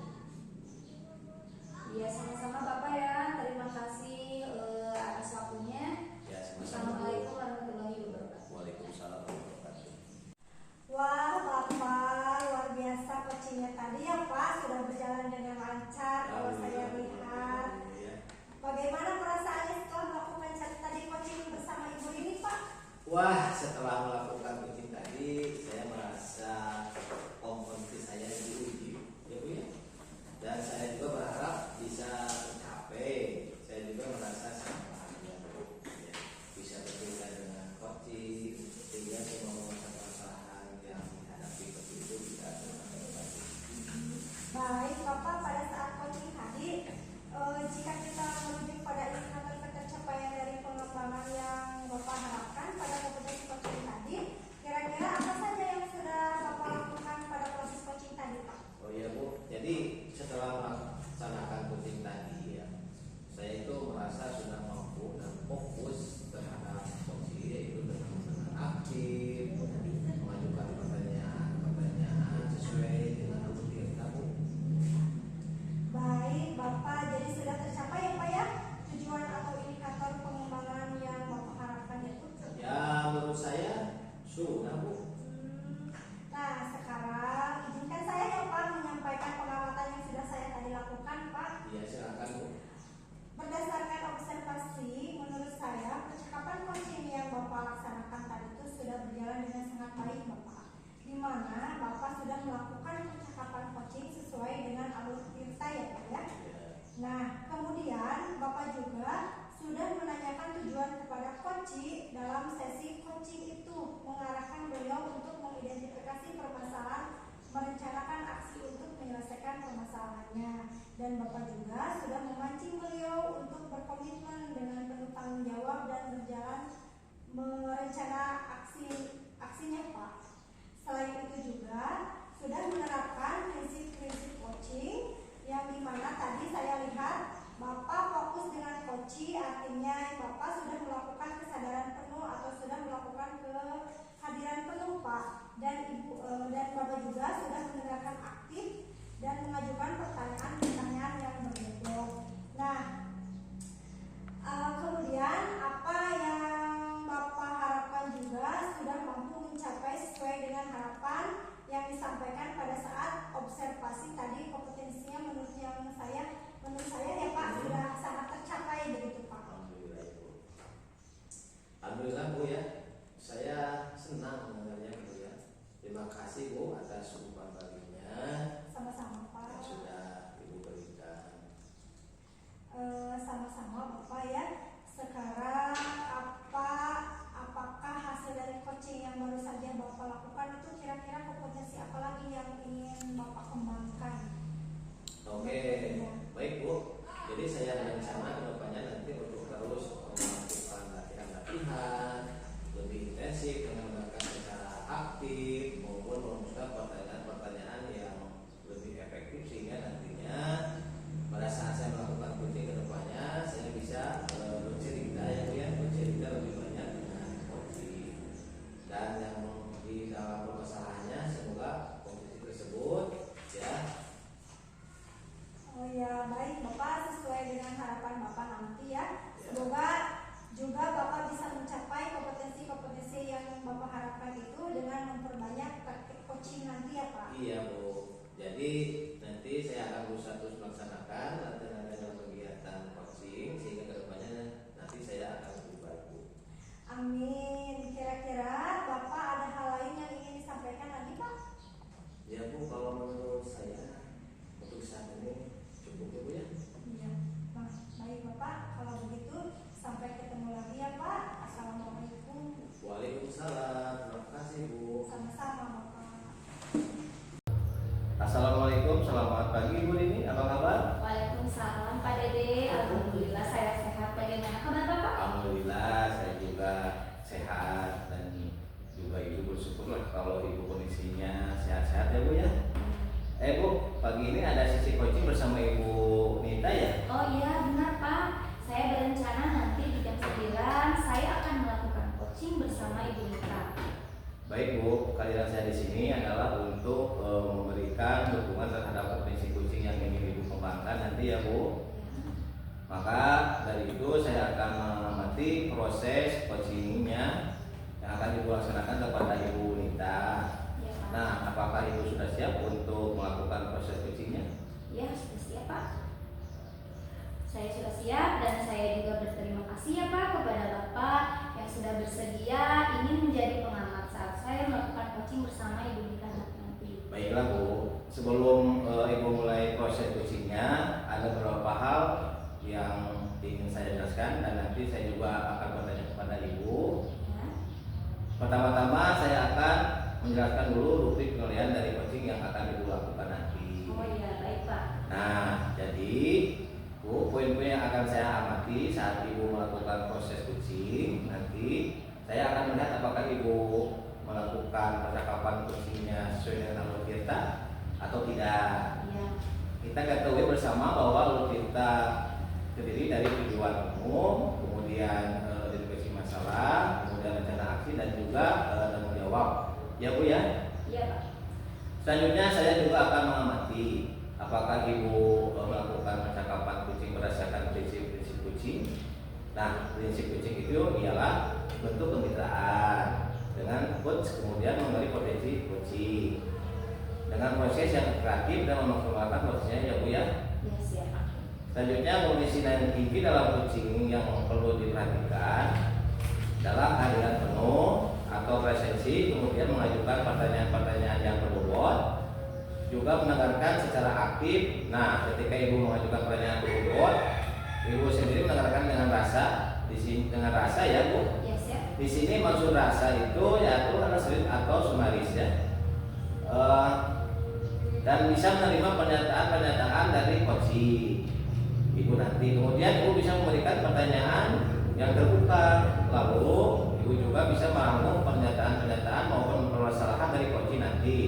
[SPEAKER 2] Ya sama-sama Bapak ya, terima kasih atas waktunya.
[SPEAKER 1] Ya, sama-sama.
[SPEAKER 2] Assalamualaikum warahmatullahi wabarakatuh.
[SPEAKER 1] Waalaikumsalam warahmatullahi wabarakatuh.
[SPEAKER 3] Wah Bapak, luar biasa coachingnya tadi ya Pak, sudah berjalan dengan lancar kalau saya lihat. Bagaimana perasaannya setelah melakukan tadi coaching bersama Ibu ini Pak?
[SPEAKER 1] Wah, setelah melakukan coaching tadi, saya merasa kompetensi saya diuji, ya Bu ya. Dan saya juga berharap bisa tercapai. Saya juga merasa sangat bahagia Bu, ya. Bisa bercerita dengan coaching, sehingga semua masalah yang dihadapi seperti itu bisa tercapai.
[SPEAKER 3] Baik Bapak, pada saat coaching tadi, jika kita merujuk pada indikator tercapaian dari pengembangan yang Bapak harapkan pada kompetensi coaching tadi, kira-kira apa saja yang sudah Bapak lakukan pada proses coaching tadi Pak?
[SPEAKER 1] Oh iya Bu, jadi setelah melaksanakan coaching tadi ya, saya itu merasa sudah mampu dan fokus terhadap coaching, yaitu dengan sangat aktif, mengajukan pertanyaan sesuai dengan rutin kamu.
[SPEAKER 3] Baik Bapak, jadi sudah tercapai ya Pak ya tujuan atau indikator pengembangan yang Bapak harapkan itu?
[SPEAKER 1] Ya menurut saya sudah Bu.
[SPEAKER 3] Nah sekarang izinkan saya ya Pak menyampaikan pengamatan yang sudah saya tadi lakukan Pak.
[SPEAKER 1] Ya silakan Bu.
[SPEAKER 3] Berdasarkan observasi, menurut saya percakapan coaching yang Bapak laksanakan tadi itu sudah berjalan dengan sangat baik Bapak, di mana Bapak sudah melakukan percakapan coaching sesuai dengan alur tirta ya Pak ya. Nah kemudian Bapak juga sudah menanyakan tujuan kepada coach dalam sesi coaching itu, mengarahkan beliau untuk mengidentifikasi permasalahan, merencanakan aksi untuk menyelesaikan permasalahannya, dan Bapak juga sudah memancing beliau untuk berkomitmen dengan penuh tanggung jawab dan berjalan merencana aksinya Pak. Selain itu juga sudah menerapkan prinsip-prinsip coaching yang dimana
[SPEAKER 1] Iya Bu, jadi nanti saya akan berusaha terus melaksanakan latihan dalam kegiatan coaching sehingga kedepannya nanti saya akan lebih baik Bu.
[SPEAKER 3] Amin. Kira-kira Bapak ada hal lain yang ingin disampaikan lagi Pak?
[SPEAKER 1] Ya Bu, kalau menurut saya untuk saat ini cukup ya Bu ya.
[SPEAKER 3] Iya. Nah, baik Bapak, kalau begitu sampai ketemu lagi ya Pak. Assalamualaikum.
[SPEAKER 1] Waalaikumsalam, terima kasih Bu.
[SPEAKER 3] Sama-sama Bapak.
[SPEAKER 1] Assalamualaikum, selamat pagi Bu Dini, apa kabar?
[SPEAKER 2] Waalaikumsalam Pak Dede. Alhamdulillah saya sehat. Bagaimana kabar Bapak?
[SPEAKER 1] Alhamdulillah saya juga sehat dan juga Ibu bersyukurlah kalau Ibu kondisinya sehat-sehat ya Bu ya. Bu, pagi ini ada sesi coaching bersama Ibu Nita ya?
[SPEAKER 2] Oh iya benar Pak. Saya berencana nanti di jam 9 saya akan melakukan coaching bersama Ibu Nita.
[SPEAKER 1] Baik Bu, kehadiran saya di sini adalah untuk memberikan dukungan terhadap potensi coaching yang ingin Ibu kembangkan nanti ya Bu. Maka dari itu saya akan mengamati proses coachingnya yang akan Ibu laksanakan kepada Ibu Nita.
[SPEAKER 2] Ya Pak.
[SPEAKER 1] Nah, apakah Ibu sudah siap untuk melakukan proses coachingnya?
[SPEAKER 2] Ya sudah siap Pak. Saya sudah siap dan saya juga berterima kasih ya Pak kepada Bapak yang sudah bersedia ingin menjadi pengamat saat saya melakukan coaching bersama Ibu Nita nanti.
[SPEAKER 1] Baiklah Bu, sebelum Ibu mulai proses coachingnya, ada beberapa hal yang ingin saya jelaskan dan nanti saya juga akan bertanya kepada Ibu.
[SPEAKER 2] Ya.
[SPEAKER 1] Pertama-tama saya akan menjelaskan dulu rubrik penilaian dari coaching yang akan Ibu lakukan nanti.
[SPEAKER 2] Oh iya baik Pak.
[SPEAKER 1] Nah, jadi Bu, poin-poin yang akan saya amati saat Ibu melakukan proses coaching nanti, saya akan melihat apakah Ibu melakukan percakapan coachingnya sesuai dengan alur kita atau tidak.
[SPEAKER 2] Iya.
[SPEAKER 1] Kita ketahui bersama bahwa alur kita terdiri dari tujuan umum, kemudian identifikasi masalah, kemudian rencana aksi dan juga tanggung jawab. Ya Bu ya.
[SPEAKER 2] Iya Pak.
[SPEAKER 1] Selanjutnya saya juga akan mengamati apakah Ibu melakukan percakapan coaching berdasarkan prinsip-prinsip coaching. Nah, prinsip coaching itu ialah bentuk kemitraan dengan coach, kemudian mengenali potensi coaching dengan proses yang kreatif dan memaksimalkan prosesnya ya Bu ya.
[SPEAKER 2] Ya siap Pak.
[SPEAKER 1] Selanjutnya kondisi dan inti dalam coaching yang perlu diperhatikan adalah kehadiran penuh atau presensi, kemudian mengajukan pertanyaan-pertanyaan yang berbobot, juga mendengarkan secara aktif. Nah, ketika Ibu mengajukan pertanyaan berbobot, Ibu sendiri mendengarkan dengan rasa. Di sini dengan rasa ya Bu.
[SPEAKER 2] Ya siap.
[SPEAKER 1] Di sini maksud rasa itu yaitu analis atau sumaris ya. Dan bisa menerima pernyataan-pernyataan dari coaching Ibu nanti. Kemudian Ibu bisa memberikan pertanyaan yang terbuka. Lalu Ibu juga bisa merangkum pernyataan-pernyataan maupun permasalahan dari coaching nanti.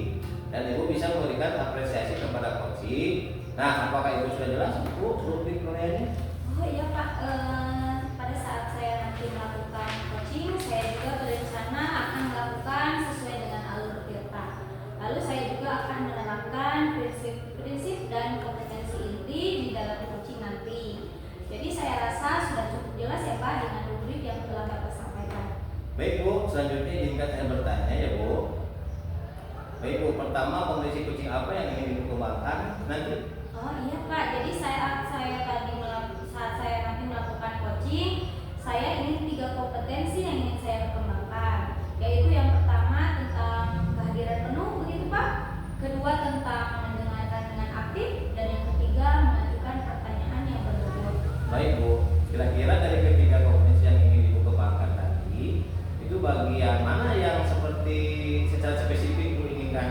[SPEAKER 1] Dan Ibu bisa memberikan apresiasi kepada coaching. Nah, apakah Ibu sudah jelas Bu rubrik penilaiannya?
[SPEAKER 2] Oh iya Pak. Pada saat saya nanti melakukan coaching, saya juga berencana akan melakukan sesuai dengan alur kita. Lalu saya juga akan menerapkan prinsip-prinsip dan kompetensi inti di dalam coaching nanti. Jadi saya rasa sudah cukup jelas ya Pak dengan rubrik yang telah Bapak sampaikan.
[SPEAKER 1] Baik Bu, selanjutnya izinkan saya bertanya ya Bu. Baik Bu, pertama kondisi coaching apa yang ingin Ibu kembangkan nanti?
[SPEAKER 2] Oh iya Pak, jadi saat saya nanti melakukan coaching, saya ingin 3 kompetensi yang ingin saya kembangkan, yaitu yang pertama tentang kehadiran penuh begitu Pak, kedua tentang mendengarkan dengan aktif, dan yang ketiga mengajukan pertanyaan yang berbobot.
[SPEAKER 1] Baik Bu, kira-kira dari ketiga kompetensi yang ingin Ibu kembangkan tadi, itu bagian mana yang seperti secara spesifik Ibu inginkan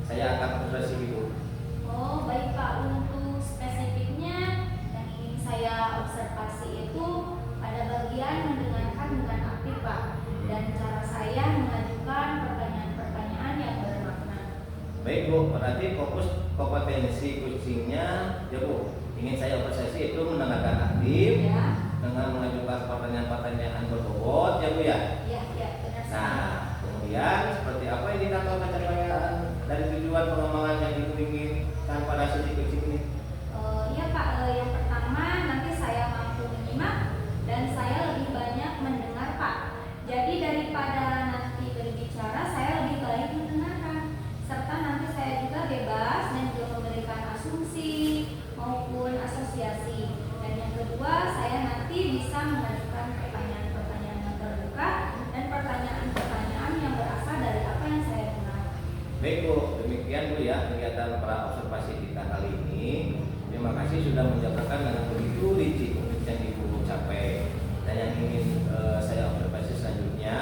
[SPEAKER 1] saya akan konsentrasi Ibu?
[SPEAKER 2] Oh baik Pak, untuk spesifiknya yang ingin saya observasi itu pada bagian mendengarkan dengan aktif Pak, dan cara saya mengajukan pertanyaan-pertanyaan yang bermakna.
[SPEAKER 1] Baik Bu, berarti fokus kompetensi coachingnya ya Bu, ingin saya observasi itu mendengarkan aktif
[SPEAKER 2] Ya,
[SPEAKER 1] dengan mengajukan pertanyaan-pertanyaan berbobot ya Bu ya.
[SPEAKER 2] ya benar sekali.
[SPEAKER 1] Nah, kemudian seperti apa indikator pencapaian dari tujuan pengembangan yang Ibu inginkan pada sesi coaching ini?
[SPEAKER 2] Iya Pak, yang pertama nanti saya mampu menyimak dan saya lebih banyak mendengar Pak. Jadi daripada nanti berbicara, saya lebih baik mendengarkan, serta nanti saya juga
[SPEAKER 1] kegiatan pra observasi kita kali ini. Terima kasih sudah menjabarkan dengan begitu rinci yang Ibu capai. Dan yang ingin saya observasi selanjutnya,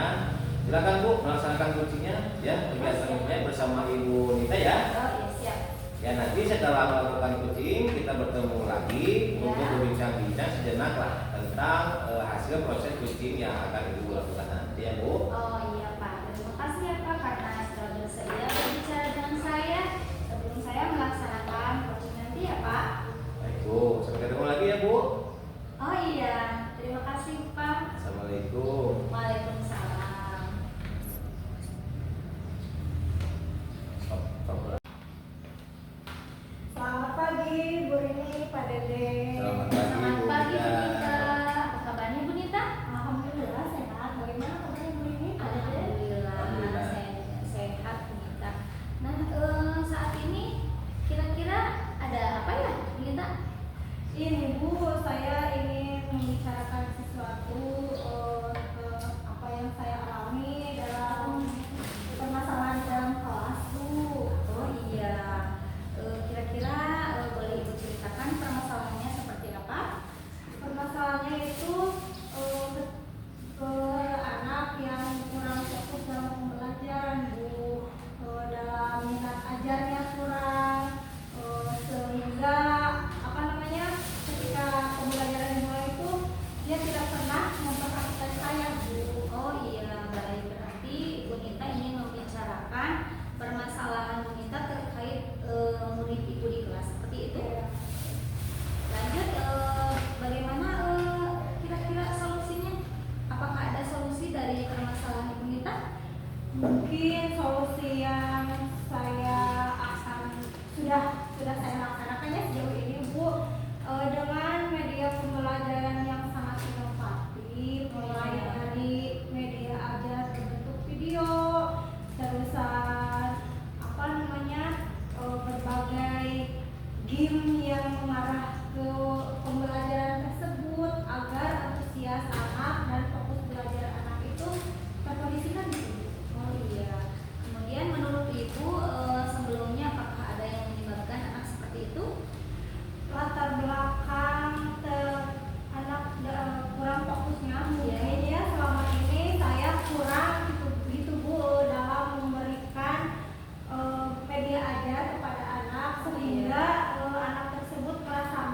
[SPEAKER 1] silakan Bu melaksanakan coachingnya ya, kegiatannya bersama Ibu Nita ya.
[SPEAKER 2] Oh iya siap.
[SPEAKER 1] Ya nanti setelah melakukan coaching kita bertemu lagi untuk berbincang-bincang sejenak lah tentang hasil proses coaching yang akan Ibu lakukan nanti ya Bu.
[SPEAKER 2] Oh iya Pak, terima kasih ya Pak karena sudah bersedia berbicara dengan saya sebelum saya melaksanakan coaching nanti ya Pak.
[SPEAKER 1] Baik Bu, sampai ketemu lagi ya Bu.
[SPEAKER 2] Oh iya, terima kasih Pak.
[SPEAKER 1] Assalamualaikum.
[SPEAKER 2] Waalaikumsalam.
[SPEAKER 3] Selamat pagi Bu Rini, Pak Dede.
[SPEAKER 1] Selamat pagi
[SPEAKER 2] Selamat
[SPEAKER 1] Bu
[SPEAKER 2] pagi Bu
[SPEAKER 1] Nita.
[SPEAKER 2] Nita. Apa kabarnya Bu Nita?
[SPEAKER 3] Alhamdulillah sehat. Bagaimana kabarnya Bu Rini, Pak Dede?
[SPEAKER 2] Alhamdulillah
[SPEAKER 1] Alhamdulillah.
[SPEAKER 2] sehat Bu Nita. Nah saat ini kira-kira ada apa ya Bu Nita?
[SPEAKER 3] Ini Bu, saya ingin membicarakan sesuatu apa yang saya alami dalam permasalahan dalam kelas Bu.
[SPEAKER 2] Oh iya, kira-kira boleh Ibu ceritakan permasalahannya seperti apa?
[SPEAKER 3] Permasalahannya itu anak yang kurang fokus dalam pembelajaran Bu, dalam minat ajarnya kurang, sehingga apa namanya ketika pembelajaran dimulai itu dia tidak pernah memperhatikan saya Bu.
[SPEAKER 2] Oh iya, baik, berarti Bu Nita ingin membicarakan permasalahan Bu Nita terkait murid Ibu di kelas seperti itu. Lanjut, bagaimana kira-kira solusinya? Apakah ada solusi dari permasalahan Ibu Nita?
[SPEAKER 3] Mungkin solusi yang saya akan sudah saya laksanakannya sejauh ini Bu, dengan media pembelajaran yang sangat inovatif, mulai dari media ajar berbentuk video, terusan apa namanya berbagai game yang mengarah ke pembelajaran tersebut agar antusias anak dan fokus belajar anak itu terkondisikan Bu.
[SPEAKER 2] Oh iya. Kemudian menurut Ibu sebelumnya apakah ada yang menyebabkan anak seperti itu?
[SPEAKER 3] Latar belakang anak kurang fokusnya mungkin ya selama ini saya kurang gitu Bu dalam memberikan media ajar kepada anak sehingga anak tersebut merasa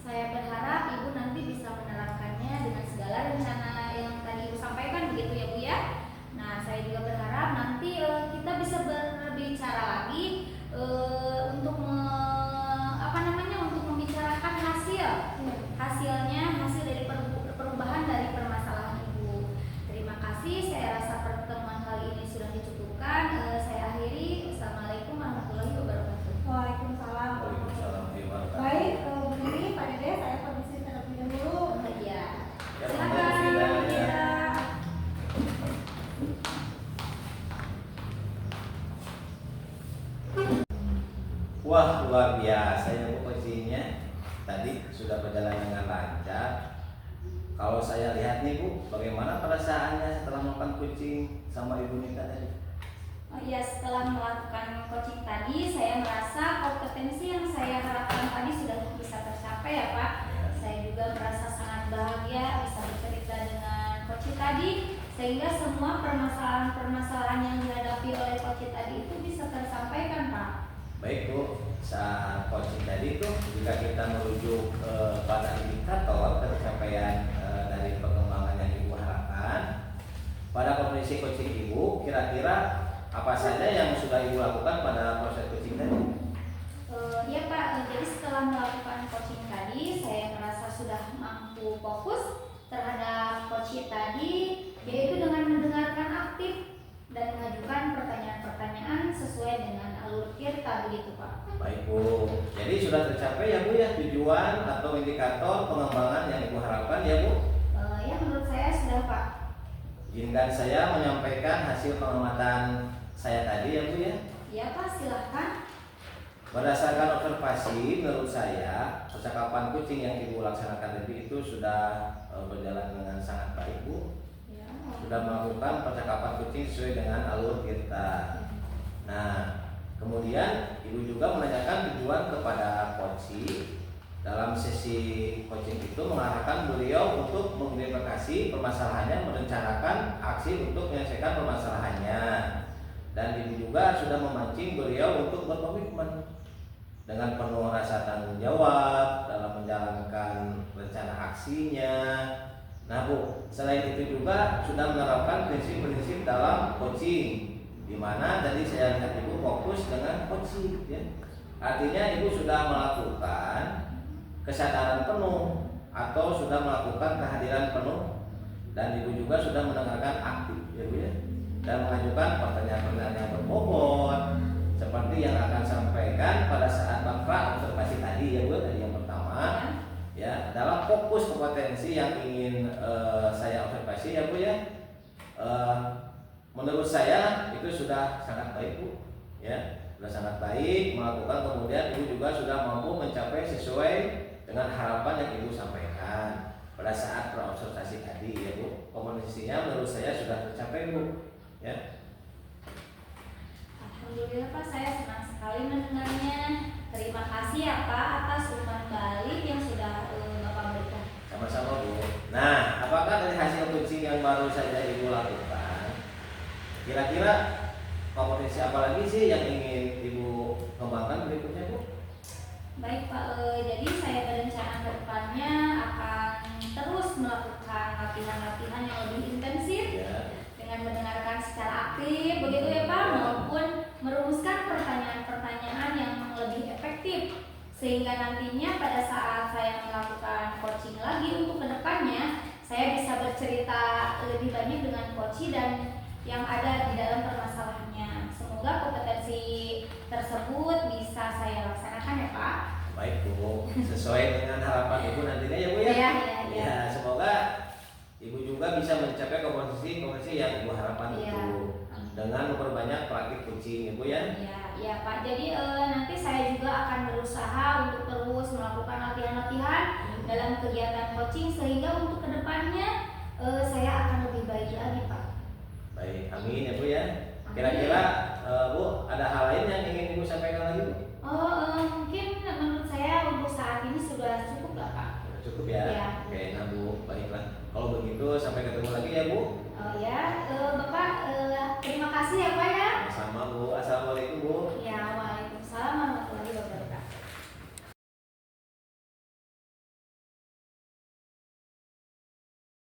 [SPEAKER 2] Saya berharap Ibu nanti bisa menerapkannya dengan segala rencana yang tadi Ibu sampaikan, begitu ya Bu ya. Nah, saya juga berharap nanti kita bisa berbicara lagi untuk untuk membicarakan hasil dari perubahan dari permasalahan Ibu. Terima kasih. Saya rasa pertemuan kali ini sudah dicukupkan. Saya akhiri. Wassalamualaikum warahmatullahi wabarakatuh.
[SPEAKER 3] Waalaikumsalam.
[SPEAKER 1] Waalaikumsalam warahmatullahi wabarakatuh.
[SPEAKER 3] Baik, Bu Nini, Pak Dede, saya permisi terlebih dahulu.
[SPEAKER 2] Ya.
[SPEAKER 1] Ya,
[SPEAKER 2] Silakan.
[SPEAKER 1] Mbak Frida.
[SPEAKER 2] Ya.
[SPEAKER 1] Wah, luar biasa ya Bu coachingnya. Tadi sudah berjalan dengan lancar. Kalau saya lihat nih Bu, bagaimana perasaannya setelah melakukan coaching sama Ibu Nita tadi?
[SPEAKER 2] Oh iya, setelah melakukan coaching tadi, saya merasa kompetensi yang saya harapkan tadi sudah bisa tercapai ya Pak.
[SPEAKER 1] Ya.
[SPEAKER 2] Saya juga merasa sangat bahagia bisa bercerita dengan coaching tadi, sehingga semua permasalahan-permasalahan yang dihadapi oleh coaching tadi itu bisa tersampaikan Pak.
[SPEAKER 1] Baik Bu, saat coaching tadi itu jika kita merujuk pada indikator pencapaian dari perkembangan yang Ibu harapkan pada kompetensi coaching Ibu, kira-kira apa saja yang sudah Ibu lakukan pada proses coaching tadi?
[SPEAKER 2] Iya Pak, jadi setelah melakukan coaching tadi, saya merasa sudah mampu fokus terhadap coaching tadi, yaitu dengan mendengarkan aktif dan mengajukan pertanyaan-pertanyaan sesuai dengan alur tirta, begitu Pak.
[SPEAKER 1] Baik Bu, jadi sudah tercapai ya Bu ya tujuan atau indikator pengembangan yang Ibu harapkan ya Bu?
[SPEAKER 2] Ya menurut saya sudah Pak.
[SPEAKER 1] Izinkan saya menyampaikan hasil pengamatan saya tadi ya Bu ya.
[SPEAKER 2] Iya Pak, silahkan.
[SPEAKER 1] Berdasarkan observasi, menurut saya percakapan coaching yang Ibu laksanakan tadi itu sudah berjalan dengan sangat baik Bu.
[SPEAKER 2] Ya.
[SPEAKER 1] Sudah melakukan percakapan coaching sesuai dengan alur kita. Nah, kemudian Ibu juga menanyakan tujuan kepada coaching. Dalam sesi coaching itu mengarahkan beliau untuk mengidentifikasi permasalahannya, merencanakan aksi untuk menyelesaikan permasalahannya. Dan Ibu juga sudah memancing beliau untuk berkomitmen dengan penuh rasa tanggung jawab dalam menjalankan rencana aksinya. Nah Bu, selain itu juga sudah menerapkan prinsip-prinsip dalam coaching, di mana tadi saya lihat Ibu fokus dengan coaching ya. Artinya Ibu sudah melakukan kesadaran penuh atau sudah melakukan kehadiran penuh, dan Ibu juga sudah mendengarkan aktif ya Bu ya, dan mengajukan pertanyaan-pertanyaan yang berbobot seperti yang akan sampaikan pada saat bakra observasi tadi ya Bu, tadi yang pertama ya, dalam fokus kompetensi yang ingin saya observasi ya Bu ya. Menurut saya itu sudah sangat baik Bu ya, sudah sangat baik melakukan, kemudian Ibu juga sudah mampu mencapai sesuai dengan harapan yang Ibu sampaikan pada saat praobservasi tadi ya Bu. Komunikasinya menurut saya sudah tercapai Bu ya.
[SPEAKER 2] Alhamdulillah Pak, saya senang sekali mendengarnya. Terima kasih ya Pak atas umpan balik yang sudah Bapak berikan.
[SPEAKER 1] Sama-sama Bu. Nah, apakah dari hasil coaching yang baru saja Ibu lakukan, kira-kira kompetensi apa lagi sih yang ingin Ibu kembangkan berikutnya Bu?
[SPEAKER 2] Baik Pak, jadi saya berencana ke depannya akan terus melakukan latihan-latihan yang lebih intensif
[SPEAKER 1] Ya.
[SPEAKER 2] dengan mendengarkan secara aktif, begitu ya Pak, maupun merumuskan pertanyaan-pertanyaan yang lebih efektif, sehingga nantinya pada saat saya melakukan coaching lagi untuk kedepannya, saya bisa bercerita lebih banyak dengan coach dan yang ada di dalam permasalahannya. Semoga kompetensi tersebut bisa saya laksanakan ya Pak.
[SPEAKER 1] Baik Bu, sesuai dengan harapan Ibu nantinya ya Bu ya.
[SPEAKER 2] Iya.
[SPEAKER 1] Ya, semoga Ibu juga bisa mencapai kompetensi yang Ibu harapkan
[SPEAKER 2] Iya.
[SPEAKER 1] itu dengan memperbanyak praktik coaching Ibu ya.
[SPEAKER 2] Iya Pak. Jadi nanti saya juga akan berusaha untuk terus melakukan latihan-latihan dalam kegiatan coaching sehingga untuk kedepannya saya akan lebih baik lagi Pak.
[SPEAKER 1] Baik, amin ya Bu ya. Kira-kira Bu ada hal lain yang ingin Ibu sampaikan lagi Bu?
[SPEAKER 2] Mungkin menurut saya untuk saat ini sudah cukup lah Pak.
[SPEAKER 1] Sudah cukup ya.
[SPEAKER 2] Iya.
[SPEAKER 1] Oke, nah Bu, baiklah. Kalau begitu sampai ketemu lagi ya Bu.
[SPEAKER 2] Bapak terima kasih ya Pak ya.
[SPEAKER 1] Sama Bu. Assalamualaikum Bu.
[SPEAKER 2] Ya, waalaikumsalam warahmatullahi